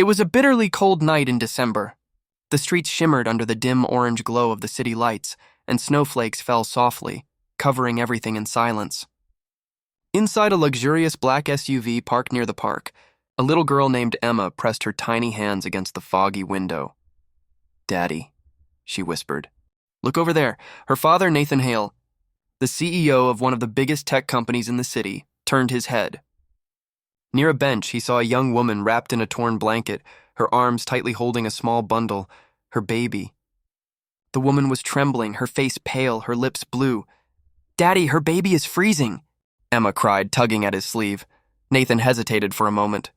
It was a bitterly cold night in December. The streets shimmered under the dim orange glow of the city lights, and snowflakes fell softly, covering everything in silence. Inside a luxurious black SUV parked near the park, a little girl named Emma pressed her tiny hands against the foggy window. "Daddy," she whispered. "Look over there. Her father, Nathan Hale, the CEO of one of the biggest tech companies in the city, turned his head. Near a bench, he saw a young woman wrapped in a torn blanket, her arms tightly holding a small bundle, her baby. The woman was trembling, her face pale, her lips blue. "Daddy, her baby is freezing," Emma cried, tugging at his sleeve. Nathan hesitated for a moment.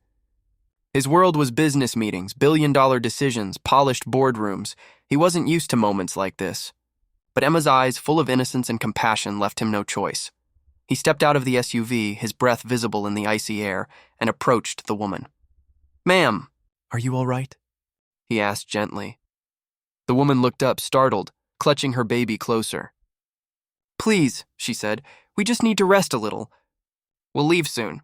His world was business meetings, billion-dollar decisions, polished boardrooms. He wasn't used to moments like this. But Emma's eyes, full of innocence and compassion, left him no choice. He stepped out of the SUV, his breath visible in the icy air, and approached the woman. "Ma'am, are you all right?" he asked gently. The woman looked up, startled, clutching her baby closer. "Please," she said, "we just need to rest a little. We'll leave soon.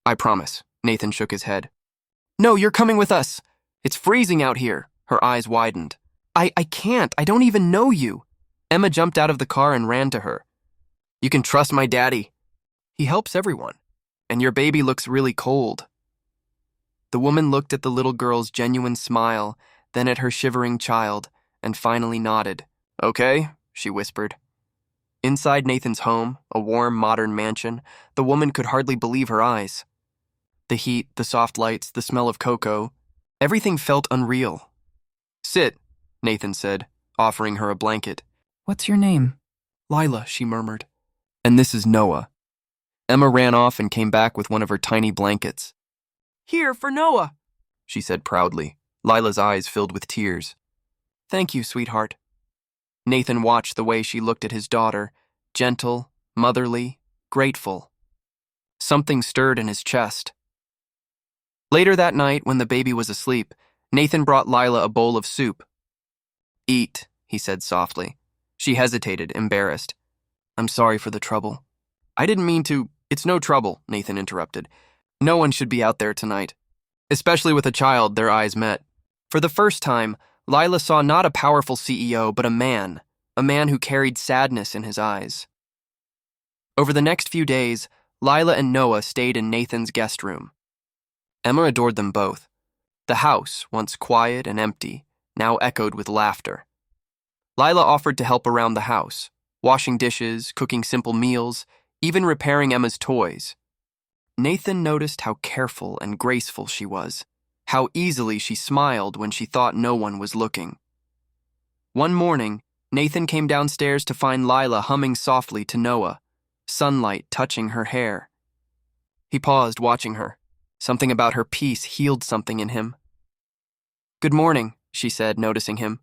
I promise." Nathan shook his head. "No, you're coming with us. It's freezing out here." Her eyes widened. I can't. I don't even know you." Emma jumped out of the car and ran to her. "You can trust my daddy. He helps everyone. And your baby looks really cold." The woman looked at the little girl's genuine smile, then at her shivering child, and finally nodded. "Okay," she whispered. Inside Nathan's home, a warm, modern mansion, the woman could hardly believe her eyes. The heat, the soft lights, the smell of cocoa, everything felt unreal. "Sit," Nathan said, offering her a blanket. "What's your name?" "Lila," she murmured. "And this is Noah." Emma ran off and came back with one of her tiny blankets. "Here for Noah," she said proudly. Lila's eyes filled with tears. "Thank you, sweetheart." Nathan watched the way she looked at his daughter, gentle, motherly, grateful. Something stirred in his chest. Later that night, when the baby was asleep, Nathan brought Lila a bowl of soup. "Eat," he said softly. She hesitated, embarrassed. "I'm sorry for the trouble." "I didn't mean to." "It's no trouble," Nathan interrupted. "No one should be out there tonight." Especially with a child, their eyes met. For the first time, Lila saw not a powerful CEO, but a man who carried sadness in his eyes. Over the next few days, Lila and Noah stayed in Nathan's guest room. Emma adored them both. The house, once quiet and empty, now echoed with laughter. Lila offered to help around the house, washing dishes, cooking simple meals, even repairing Emma's toys. Nathan noticed how careful and graceful she was, how easily she smiled when she thought no one was looking. One morning, Nathan came downstairs to find Lila humming softly to Noah, sunlight touching her hair. He paused, watching her. Something about her peace healed something in him. "Good morning," she said, noticing him.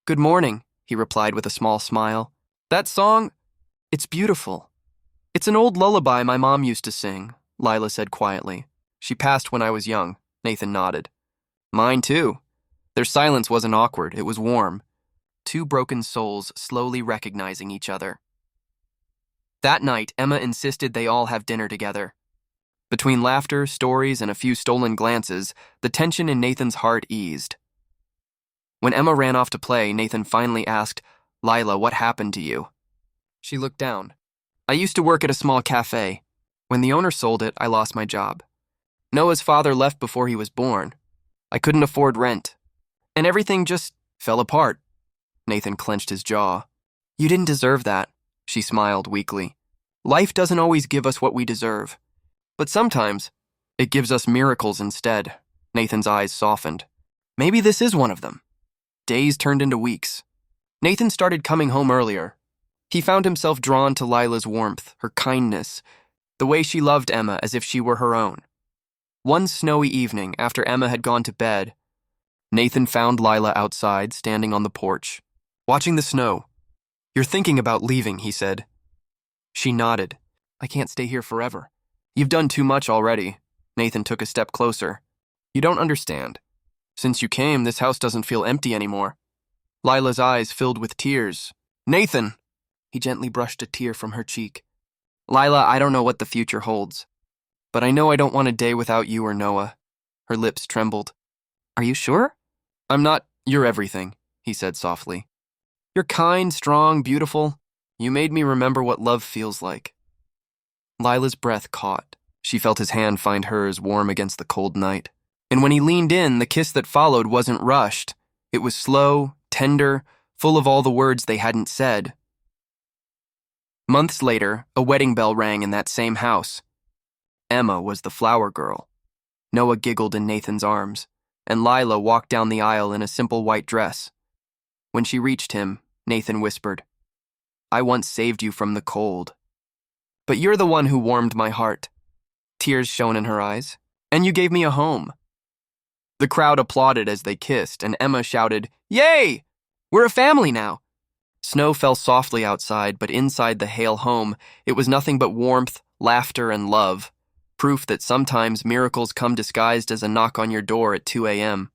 "Good morning," he replied with a small smile. "That song, it's beautiful." "It's an old lullaby my mom used to sing," Lila said quietly. "She passed when I was young." Nathan nodded. "Mine too." Their silence wasn't awkward, it was warm. Two broken souls slowly recognizing each other. That night, Emma insisted they all have dinner together. Between laughter, stories, and a few stolen glances, the tension in Nathan's heart eased. When Emma ran off to play, Nathan finally asked, "Lila, what happened to you?" She looked down. "I used to work at a small cafe. When the owner sold it, I lost my job. Noah's father left before he was born. I couldn't afford rent. And everything just fell apart." Nathan clenched his jaw. "You didn't deserve that," she smiled weakly. "Life doesn't always give us what we deserve. But sometimes, it gives us miracles instead." Nathan's eyes softened. Maybe this is one of them. Days turned into weeks. Nathan started coming home earlier. He found himself drawn to Lila's warmth, her kindness, the way she loved Emma as if she were her own. One snowy evening, after Emma had gone to bed, Nathan found Lila outside, standing on the porch, watching the snow. "You're thinking about leaving," he said. She nodded. "I can't stay here forever. You've done too much already." Nathan took a step closer. "You don't understand. Since you came, this house doesn't feel empty anymore." Lila's eyes filled with tears. "Nathan!" He gently brushed a tear from her cheek. "Lila, I don't know what the future holds, but I know I don't want a day without you or Noah." Her lips trembled. Are you sure? I'm not you're everything, he said softly. You're kind, strong, beautiful. You made me remember what love feels like. Lila's breath caught. She felt his hand find hers warm against the cold night. And when he leaned in, the kiss that followed wasn't rushed. It was slow, tender, full of all the words they hadn't said. Months later, a wedding bell rang in that same house. Emma was the flower girl. Noah giggled in Nathan's arms, and Lila walked down the aisle in a simple white dress. When she reached him, Nathan whispered, I once saved you from the cold. But you're the one who warmed my heart. Tears shone in her eyes, and you gave me a home. The crowd applauded as they kissed, and Emma shouted, Yay! We're a family now. Snow fell softly outside, but inside the Hale home, it was nothing but warmth, laughter, and love, proof that sometimes miracles come disguised as a knock on your door at 2 a.m.